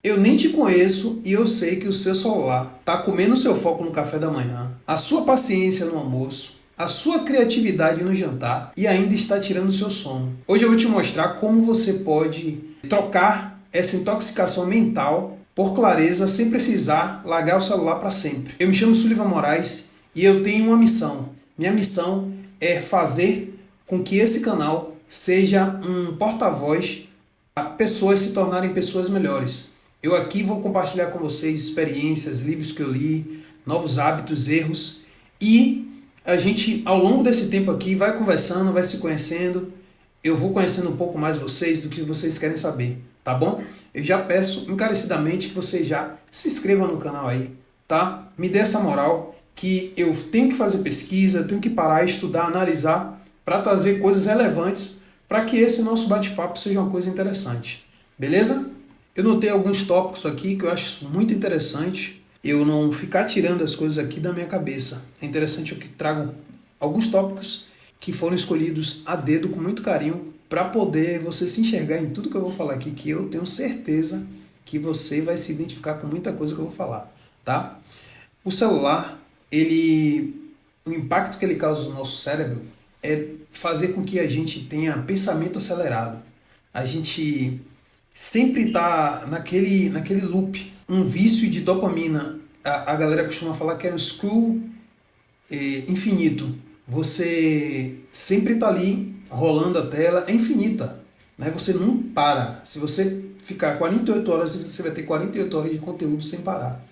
Eu nem te conheço e eu sei que o seu celular está comendo seu foco no café da manhã, a sua paciência no almoço, a sua criatividade no jantar e ainda está tirando o seu sono. Hoje eu vou te mostrar como você pode trocar essa intoxicação mental por clareza sem precisar largar o celular para sempre. Eu me chamo Sullivan Moraes e eu tenho uma missão. Minha missão é fazer com que esse canal seja um porta-voz para pessoas se tornarem pessoas melhores. Eu aqui vou compartilhar com vocês experiências, livros que eu li, novos hábitos, erros e a gente ao longo desse tempo aqui vai conversando, vai se conhecendo. Eu vou conhecendo um pouco mais vocês do que vocês querem saber, tá bom? Eu já peço encarecidamente que você já se inscreva no canal aí, tá? Me dê essa moral que eu tenho que fazer pesquisa, tenho que parar, estudar, analisar para trazer coisas relevantes para que esse nosso bate-papo seja uma coisa interessante, beleza? Eu notei alguns tópicos aqui que eu acho muito interessante eu não ficar tirando as coisas aqui da minha cabeça. É interessante eu que trago alguns tópicos que foram escolhidos a dedo com muito carinho para poder você se enxergar em tudo que eu vou falar aqui, que eu tenho certeza que você vai se identificar com muita coisa que eu vou falar, tá? O celular, o impacto que ele causa no nosso cérebro é fazer com que a gente tenha pensamento acelerado. A gente sempre está naquele loop, um vício de dopamina. A galera costuma falar que é um scroll infinito. Você sempre está ali rolando a tela, é infinita, né? Você não para. Se você ficar 48 horas, você vai ter 48 horas de conteúdo sem parar.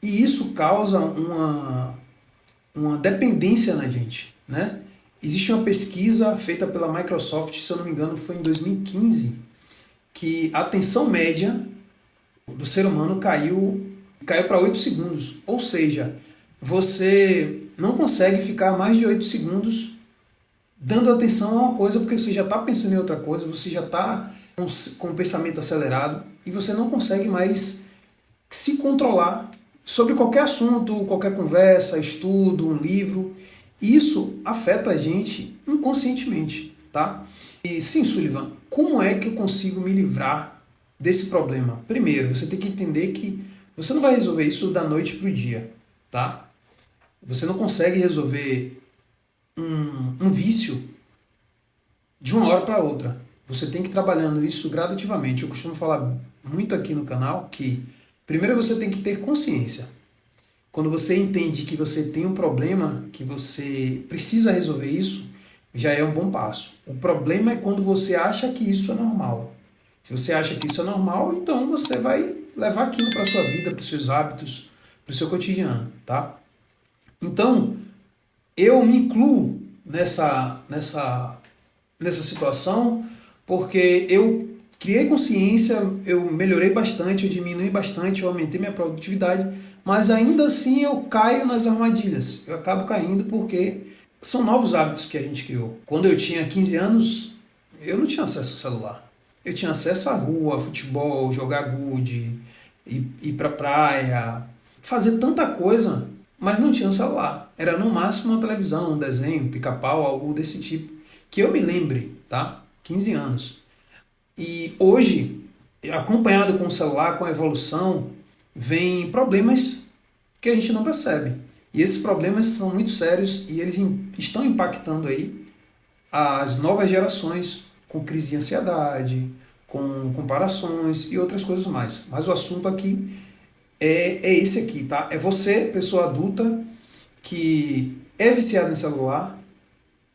E isso causa uma dependência na gente, né? Existe uma pesquisa feita pela Microsoft, se eu não me engano, foi em 2015, que a atenção média do ser humano caiu para 8 segundos. Ou seja, você não consegue ficar mais de 8 segundos dando atenção a uma coisa porque você já está pensando em outra coisa, você já está com o pensamento acelerado e você não consegue mais se controlar sobre qualquer assunto, qualquer conversa, estudo, um livro. Isso afeta a gente inconscientemente, tá? E sim, Sullivan, como é que eu consigo me livrar desse problema? Primeiro, você tem que entender que você não vai resolver isso da noite para o dia, tá? Você não consegue resolver um vício de uma hora para outra. Você tem que ir trabalhando isso gradativamente. Eu costumo falar muito aqui no canal que primeiro você tem que ter consciência. Quando você entende que você tem um problema, que você precisa resolver isso, já é um bom passo. O problema é quando você acha que isso é normal. Se você acha que isso é normal, então você vai levar aquilo para a sua vida, para os seus hábitos, para o seu cotidiano, tá? Então, eu me incluo nessa situação porque eu criei consciência, eu melhorei bastante, eu diminui bastante, eu aumentei minha produtividade, mas ainda assim eu caio nas armadilhas. Eu acabo caindo porque são novos hábitos que a gente criou. Quando eu tinha 15 anos, eu não tinha acesso ao celular. Eu tinha acesso à rua, futebol, jogar gude, ir pra praia, fazer tanta coisa, mas não tinha um celular. Era no máximo uma televisão, um desenho, pica-pau, algo desse tipo. Que eu me lembre, tá? 15 anos. E hoje, acompanhado com o celular, com a evolução, vem problemas que a gente não percebe. E esses problemas são muito sérios e eles estão impactando aí as novas gerações com crise de ansiedade, com comparações e outras coisas mais. Mas o assunto aqui é esse aqui, tá? É você, pessoa adulta, que é viciado em celular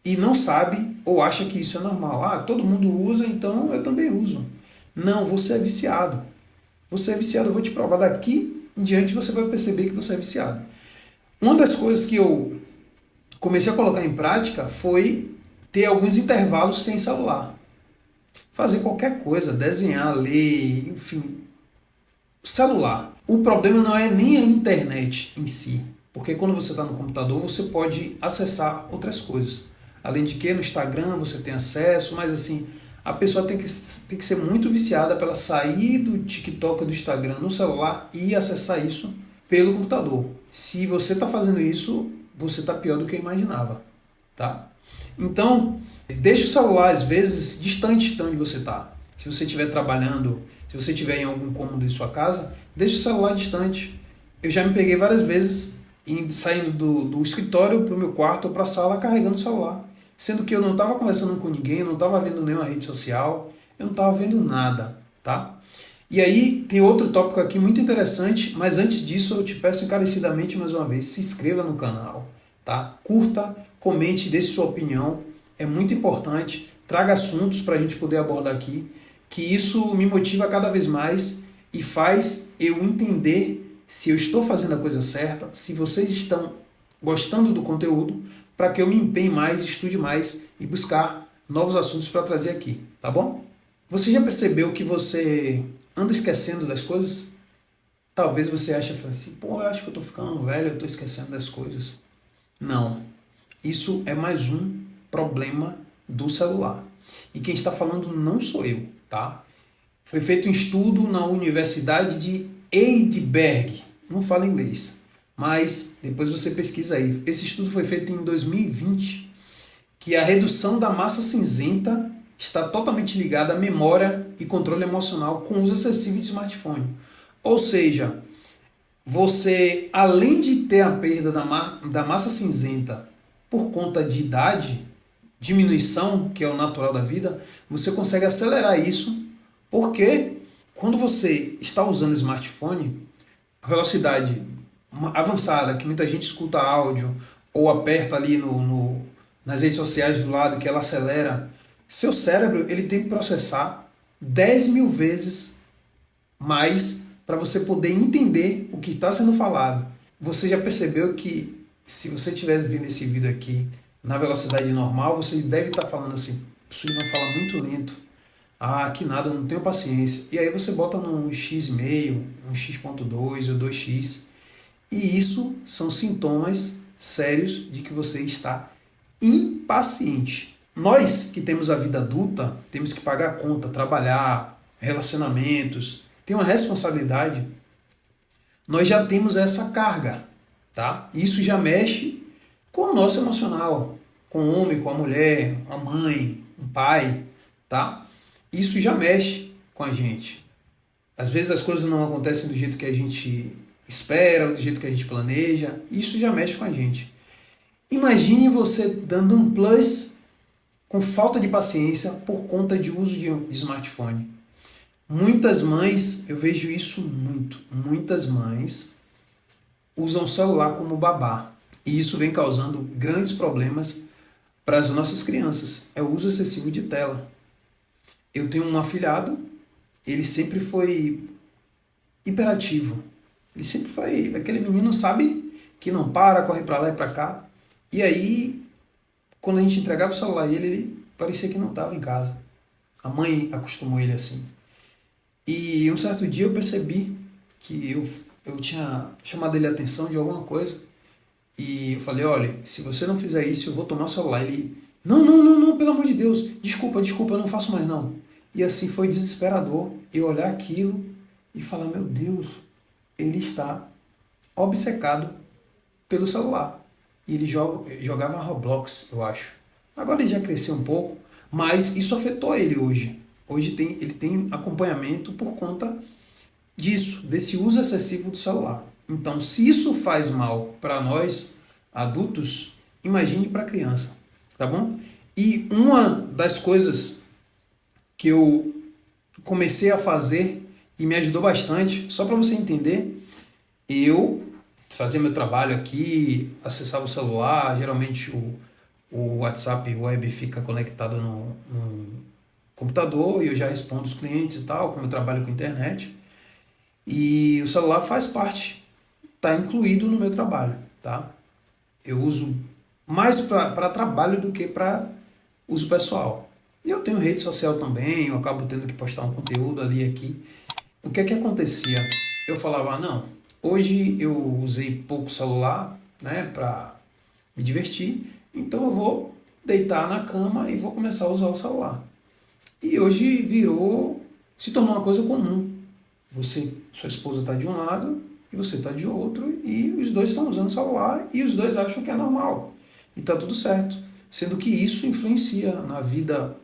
e não sabe ou acha que isso é normal. Ah, todo mundo usa, então eu também uso. Não, você é viciado. Você é viciado, eu vou te provar daqui em diante você vai perceber que você é viciado. Uma das coisas que eu comecei a colocar em prática foi ter alguns intervalos sem celular. Fazer qualquer coisa, desenhar, ler, enfim. Celular. O problema não é nem a internet em si, porque quando você está no computador você pode acessar outras coisas. Além de que no Instagram você tem acesso, mas assim, a pessoa tem que ser muito viciada para ela sair do TikTok, do Instagram no celular e acessar isso pelo computador. Se você está fazendo isso, você está pior do que eu imaginava, tá? Então, deixe o celular às vezes distante de onde você está. Se você estiver trabalhando, se Se você estiver em algum cômodo de sua casa, deixe o celular distante. Eu já me peguei várias vezes saindo do escritório para o meu quarto ou para a sala carregando o celular. Sendo que eu não estava conversando com ninguém, eu não estava vendo nenhuma rede social, eu não estava vendo nada, tá? E aí tem outro tópico aqui muito interessante, mas antes disso eu te peço encarecidamente mais uma vez, se inscreva no canal, tá? Curta, comente, dê sua opinião, é muito importante, traga assuntos para a gente poder abordar aqui, que isso me motiva cada vez mais e faz eu entender se eu estou fazendo a coisa certa, se vocês estão gostando do conteúdo, para que eu me empenhe mais, estude mais e buscar novos assuntos para trazer aqui, tá bom? Você já percebeu que você anda esquecendo das coisas? Talvez você ache assim, pô, eu acho que eu estou ficando velho, eu estou esquecendo das coisas. Não, isso é mais um problema do celular. E quem está falando não sou eu, tá? Foi feito um estudo na Universidade de Heidelberg, não falo inglês, mas depois você pesquisa aí. Esse estudo foi feito em 2020, que a redução da massa cinzenta está totalmente ligada à memória e controle emocional com o uso excessivo de smartphone. Ou seja, você, além de ter a perda da massa cinzenta por conta de idade, diminuição, que é o natural da vida, você consegue acelerar isso, porque quando você está usando smartphone, a velocidade avançada, que muita gente escuta áudio ou aperta ali nas redes sociais do lado, que ela acelera, seu cérebro ele tem que processar 10 mil vezes mais para você poder entender o que está sendo falado. Você já percebeu que se você estiver vendo esse vídeo aqui na velocidade normal, você deve estar falando assim, Sullivan fala muito lento, que nada, eu não tenho paciência. E aí você bota num x,5, um x.2 ou 2x, e isso são sintomas sérios de que você está impaciente. Nós que temos a vida adulta, temos que pagar a conta, trabalhar, relacionamentos, tem uma responsabilidade, nós já temos essa carga, tá? Isso já mexe com o nosso emocional, com o homem, com a mulher, a mãe, o pai, tá? Isso já mexe com a gente. Às vezes as coisas não acontecem do jeito que a gente espera, ou do jeito que a gente planeja, isso já mexe com a gente. Imagine você dando um plus com falta de paciência por conta de uso de smartphone. Muitas mães, eu vejo isso muito, muitas mães usam o celular como babá. E isso vem causando grandes problemas para as nossas crianças. É o uso excessivo de tela. Eu tenho um afilhado, ele sempre foi hiperativo. Ele sempre foi aquele menino, sabe, que não para, corre para lá e para cá. E aí, quando a gente entregava o celular a ele parecia que não estava em casa. A mãe acostumou ele assim. E um certo dia eu percebi que eu tinha chamado ele a atenção de alguma coisa. E eu falei, olha, se você não fizer isso, eu vou tomar o celular. Ele, não, pelo amor de Deus, desculpa, eu não faço mais não. E assim foi desesperador eu olhar aquilo e falar, meu Deus, ele está obcecado pelo celular. E ele jogava Roblox, eu acho. Agora ele já cresceu um pouco, mas isso afetou ele hoje. Hoje ele tem acompanhamento por conta disso, desse uso excessivo do celular. Então, se isso faz mal para nós, adultos, imagine para a criança, tá bom? E uma das coisas que eu comecei a fazer e me ajudou bastante, só para você entender, eu fazia meu trabalho aqui, acessava o celular, geralmente o WhatsApp web fica conectado no computador e eu já respondo os clientes e tal, como eu trabalho com internet. E o celular faz parte, está incluído no meu trabalho, tá? Eu uso mais para trabalho do que para uso pessoal. E eu tenho rede social também, eu acabo tendo que postar um conteúdo ali e aqui. O que é que acontecia? Eu falava, não, hoje eu usei pouco celular, né, para me divertir, então eu vou deitar na cama e vou começar a usar o celular. E hoje se tornou uma coisa comum. Sua esposa está de um lado e você está de outro e os dois estão usando o celular e os dois acham que é normal. E está tudo certo. Sendo que isso influencia na vida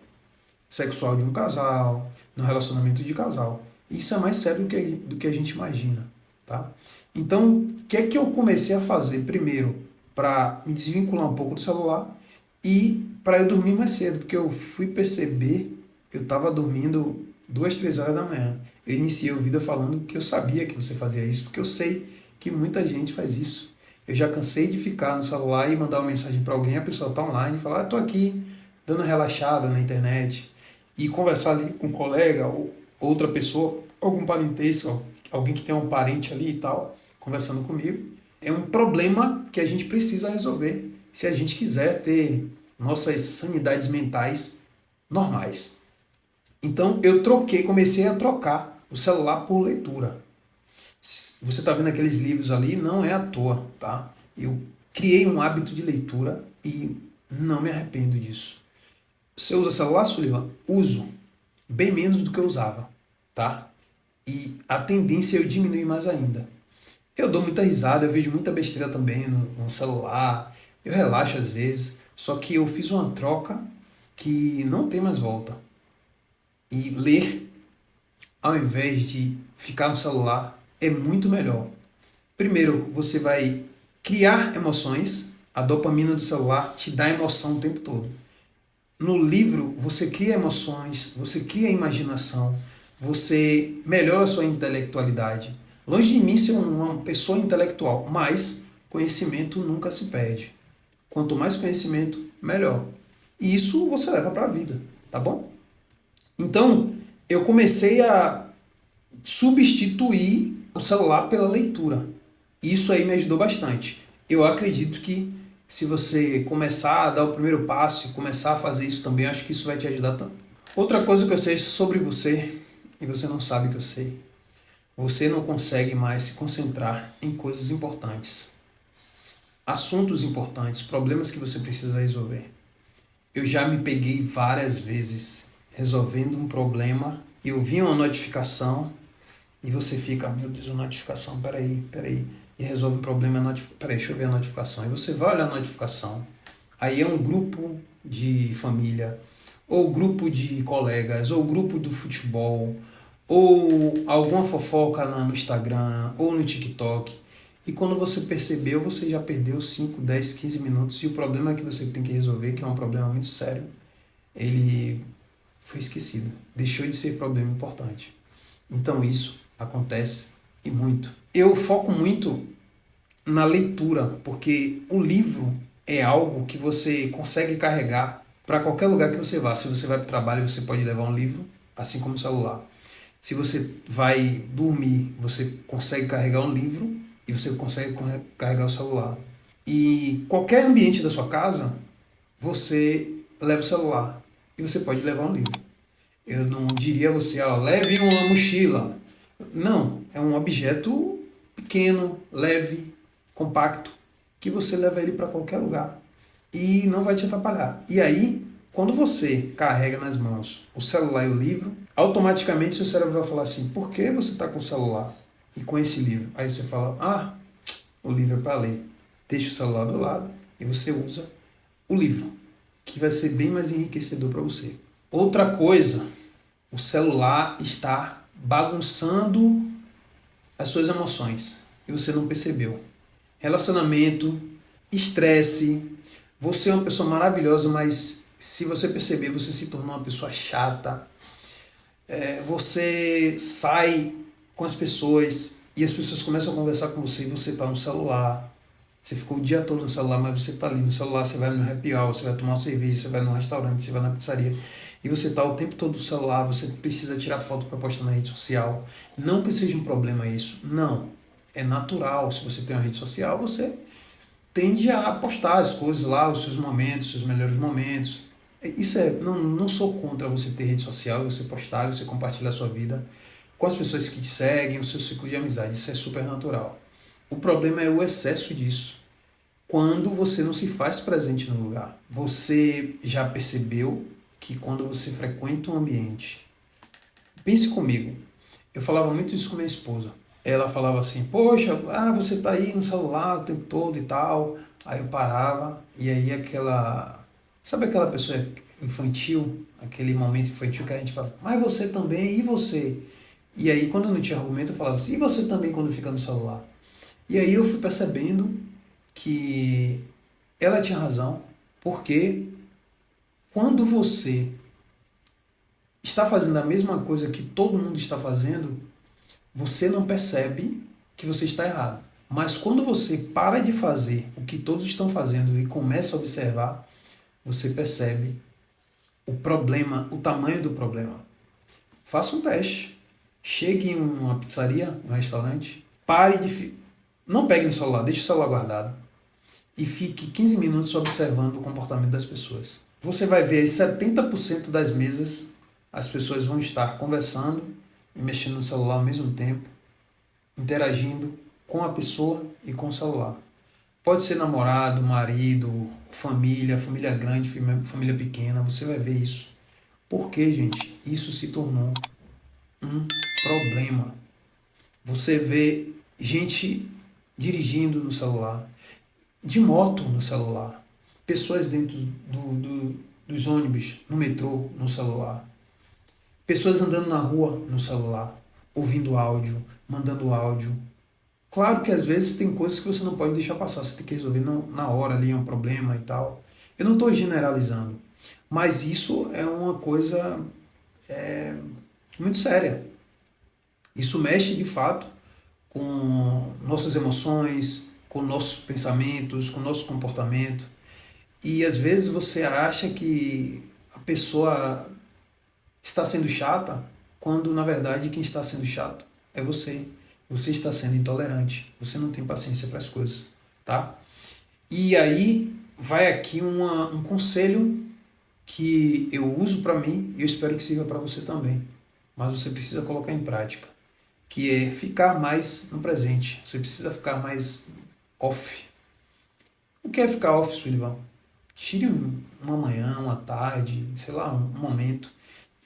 sexual de um casal, no relacionamento de casal. Isso é mais sério do que a gente imagina, tá? Então, o que é que eu comecei a fazer primeiro para me desvincular um pouco do celular e para eu dormir mais cedo? Porque eu fui perceber, eu estava dormindo 2, 3 horas da manhã. Eu iniciei o vídeo falando que eu sabia que você fazia isso, porque eu sei que muita gente faz isso. Eu já cansei de ficar no celular e mandar uma mensagem para alguém, a pessoa está online e falar, estou aqui dando uma relaxada na internet, e conversar ali com um colega ou outra pessoa, algum parentesco, alguém que tem um parente ali e tal, conversando comigo, é um problema que a gente precisa resolver se a gente quiser ter nossas sanidades mentais normais. Então eu comecei a trocar o celular por leitura. Você está vendo aqueles livros ali, não é à toa, tá? Eu criei um hábito de leitura e não me arrependo disso. Você usa celular, Sullivan? Uso. Bem menos do que eu usava, tá? E a tendência é eu diminuir mais ainda. Eu dou muita risada, eu vejo muita besteira também no celular, eu relaxo às vezes, só que eu fiz uma troca que não tem mais volta. E ler, ao invés de ficar no celular, é muito melhor. Primeiro, você vai criar emoções, a dopamina do celular te dá emoção o tempo todo. No livro, você cria emoções, você cria imaginação, você melhora a sua intelectualidade. Longe de mim ser uma pessoa intelectual, mas conhecimento nunca se perde. Quanto mais conhecimento, melhor. E isso você leva para a vida, tá bom? Então, eu comecei a substituir o celular pela leitura. Isso aí me ajudou bastante. Eu acredito que se você começar a dar o primeiro passo e começar a fazer isso também, acho que isso vai te ajudar tanto. Outra coisa que eu sei sobre você, e você não sabe que eu sei, você não consegue mais se concentrar em coisas importantes. Assuntos importantes, problemas que você precisa resolver. Eu já me peguei várias vezes resolvendo um problema, eu vi uma notificação e você fica, meu Deus, a notificação, peraí, e resolve o problema, peraí, deixa eu ver a notificação. E você vai olhar a notificação, aí é um grupo de família, ou grupo de colegas, ou grupo do futebol, ou alguma fofoca no Instagram, ou no TikTok. E quando você percebeu, você já perdeu 5, 10, 15 minutos, e o problema que você tem que resolver, que é um problema muito sério, ele foi esquecido, deixou de ser problema importante. Então isso acontece e muito. Eu foco muito na leitura, porque o livro é algo que você consegue carregar para qualquer lugar que você vá. Se você vai para o trabalho, você pode levar um livro, assim como o celular. Se você vai dormir, você consegue carregar um livro e você consegue carregar o celular. E qualquer ambiente da sua casa, você leva o celular e você pode levar um livro. Eu não diria a você, leve uma mochila. Não, é um objeto pequeno, leve, compacto, que você leva ele para qualquer lugar e não vai te atrapalhar. E aí, quando você carrega nas mãos o celular e o livro, automaticamente seu cérebro vai falar assim, por que você está com o celular e com esse livro? Aí você fala, o livro é para ler. Deixa o celular do lado e você usa o livro, que vai ser bem mais enriquecedor para você. Outra coisa, o celular está bagunçando as suas emoções e você não percebeu. Relacionamento, estresse, você é uma pessoa maravilhosa, mas se você perceber, você se tornou uma pessoa chata. Você sai com as pessoas e as pessoas começam a conversar com você e você está no celular. Você ficou o dia todo no celular, mas você está ali no celular, você vai no happy hour, você vai tomar uma cerveja, você vai no restaurante, você vai na pizzaria. E você está o tempo todo no celular, você precisa tirar foto para postar na rede social. Não que seja um problema isso, não. É natural, se você tem uma rede social, você tende a postar as coisas lá, os seus momentos, os seus melhores momentos. Não sou contra você ter rede social, você postar, você compartilhar a sua vida com as pessoas que te seguem, o seu ciclo de amizade, isso é super natural. O problema é o excesso disso. Quando você não se faz presente no lugar. Você já percebeu que quando você frequenta um ambiente... Pense comigo. Eu falava muito isso com minha esposa. Ela falava assim, poxa, você tá aí no celular o tempo todo e tal. Aí eu parava e aí sabe aquela pessoa infantil? Aquele momento infantil que a gente fala, mas você também, e você? E aí, quando eu não tinha argumento, eu falava assim, e você também quando fica no celular? E aí eu fui percebendo que ela tinha razão, porque quando você está fazendo a mesma coisa que todo mundo está fazendo, você não percebe que você está errado. Mas quando você para de fazer o que todos estão fazendo e começa a observar, você percebe o problema, o tamanho do problema. Faça um teste. Chegue em uma pizzaria, um restaurante, pare de... Não pegue no celular, deixe o celular guardado e fique 15 minutos observando o comportamento das pessoas. Você vai ver aí 70% das mesas, as pessoas vão estar conversando e mexendo no celular ao mesmo tempo, interagindo com a pessoa e com o celular. Pode ser namorado, marido, família, família grande, família pequena, você vai ver isso. Por que, gente? Isso se tornou um problema. Você vê gente dirigindo no celular, de moto no celular, pessoas dentro dos ônibus, no metrô, no celular, pessoas andando na rua no celular, ouvindo áudio, mandando áudio. Claro que às vezes tem coisas que você não pode deixar passar, você tem que resolver na hora ali, é um problema e tal. Eu não estou generalizando, mas isso é uma coisa muito séria. Isso mexe de fato com nossas emoções, com nossos pensamentos, com nosso comportamento. E às vezes você acha que a pessoa está sendo chata, quando na verdade quem está sendo chato é você. Você está sendo intolerante, você não tem paciência para as coisas, tá? E aí vai aqui um conselho que eu uso para mim e eu espero que sirva para você também. Mas você precisa colocar em prática, que é ficar mais no presente. Você precisa ficar mais off. O que é ficar off, Sullivan? Tire uma manhã, uma tarde, sei lá, um momento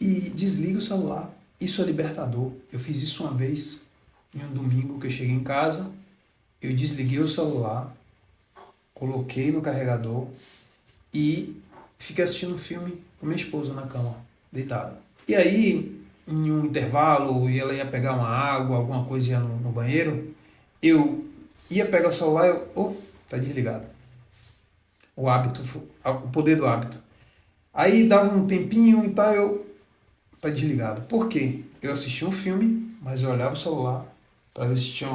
e desligue o celular. Isso é libertador. Eu fiz isso uma vez, em um domingo que eu cheguei em casa, eu desliguei o celular, coloquei no carregador e fiquei assistindo um filme com minha esposa na cama, deitada. E aí, em um intervalo, e ela ia pegar uma água, alguma coisa ia no banheiro, eu ia pegar o celular e tá desligado. O hábito, o poder do hábito. Aí dava um tempinho e tal, tá desligado. Por quê? Eu assistia um filme, mas eu olhava o celular para ver se tinha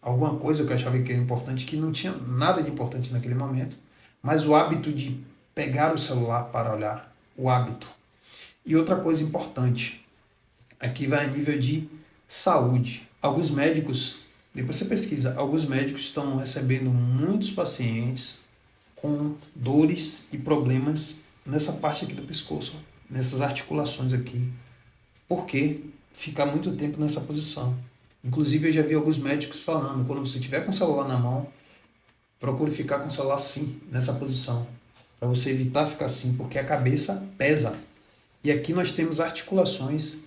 alguma coisa que eu achava que era importante, que não tinha nada de importante naquele momento, mas o hábito de pegar o celular para olhar, o hábito. E outra coisa importante, aqui vai a nível de saúde. Alguns médicos, depois você pesquisa, alguns médicos estão recebendo muitos pacientes com dores e problemas nessa parte aqui do pescoço, nessas articulações aqui. Por quê? Ficar muito tempo nessa posição. Inclusive eu já vi alguns médicos falando, quando você estiver com o celular na mão, procure ficar com o celular assim, nessa posição, para você evitar ficar assim, porque a cabeça pesa. E aqui nós temos articulações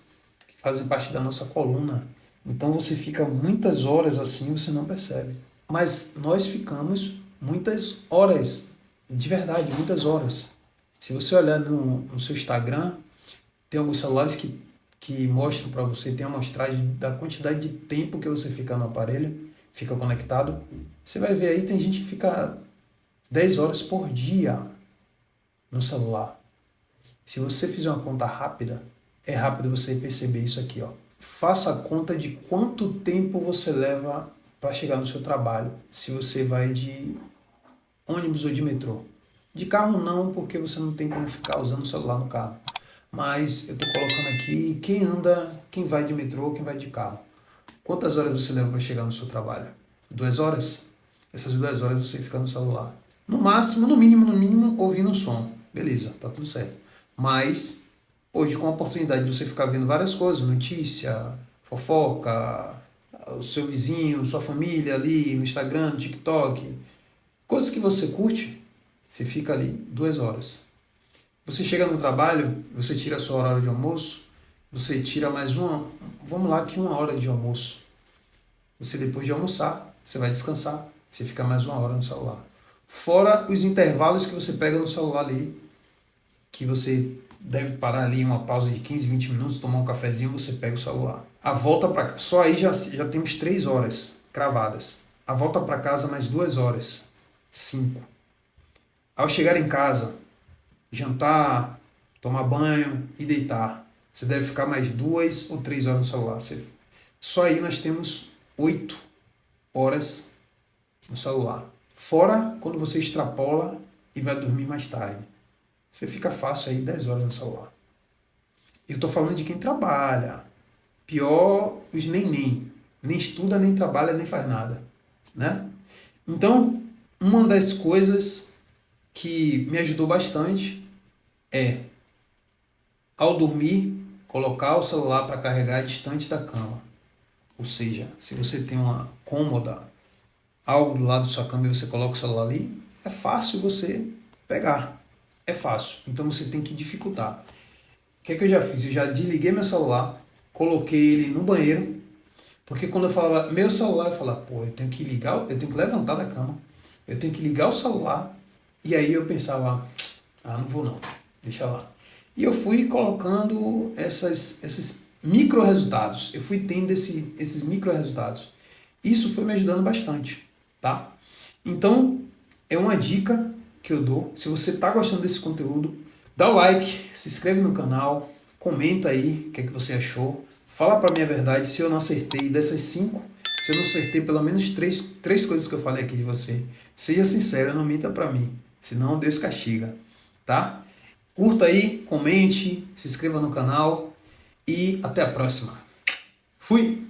que fazem parte da nossa coluna. Então você fica muitas horas assim, você não percebe. Mas nós ficamos muitas horas, de verdade, muitas horas. Se você olhar no seu Instagram, tem alguns celulares que mostram para você, tem a amostragem da quantidade de tempo que você fica no aparelho, fica conectado. Você vai ver aí, tem gente que fica 10 horas por dia no celular. Se você fizer uma conta rápida, é rápido você perceber isso aqui, ó. Faça a conta de quanto tempo você leva para chegar no seu trabalho, se você vai de ônibus ou de metrô. De carro não, porque você não tem como ficar usando o celular no carro. Mas eu estou colocando aqui quem anda, quem vai de metrô, quem vai de carro. Quantas horas você leva para chegar no seu trabalho? 2 horas? Essas 2 horas você fica no celular. No máximo, no mínimo, ouvindo um som. Beleza, tá tudo certo. Mas, hoje com a oportunidade de você ficar vendo várias coisas, notícia, fofoca, o seu vizinho, sua família ali, no Instagram, no TikTok, coisas que você curte, você fica ali 2 horas. Você chega no trabalho, você tira a sua hora de almoço, você tira mais vamos lá que 1 hora de almoço. Você depois de almoçar, você vai descansar, você fica mais 1 hora no celular. Fora os intervalos que você pega no celular ali, que você deve parar ali uma pausa de 15, 20 minutos, tomar um cafezinho, você pega o celular. A volta para casa, só aí já temos 3 horas cravadas. A volta para casa mais 2 horas, 5. Ao chegar em casa, jantar, tomar banho e deitar, você deve ficar mais 2 ou 3 horas no celular. Só aí nós temos 8 horas no celular. Fora quando você extrapola e vai dormir mais tarde. Você fica fácil aí 10 horas no celular. Eu estou falando de quem trabalha. Pior os nem estuda, nem trabalha, nem faz nada, né? Então, uma das coisas que me ajudou bastante é, ao dormir, colocar o celular para carregar distante da cama. Ou seja, se você tem uma cômoda, algo do lado da sua cama e você coloca o celular ali, é fácil você pegar. É fácil. Então você tem que dificultar. O que é que eu já fiz? Eu já desliguei meu celular, coloquei ele no banheiro, porque quando eu falava meu celular, eu falava, pô, eu tenho que levantar da cama, eu tenho que ligar o celular, e aí eu pensava, não vou não, deixa lá. E eu fui colocando esses micro resultados, eu fui tendo esses micro resultados. Isso foi me ajudando bastante, tá? Então, é uma dica que eu dou. Se você está gostando desse conteúdo, dá o like, se inscreve no canal, comenta aí o que é que você achou. Fala para mim a verdade se eu não acertei dessas 5, se eu não acertei pelo menos 3 coisas que eu falei aqui de você. Seja sincero, não minta para mim, senão Deus castiga, tá? Curta aí, comente, se inscreva no canal e até a próxima. Fui!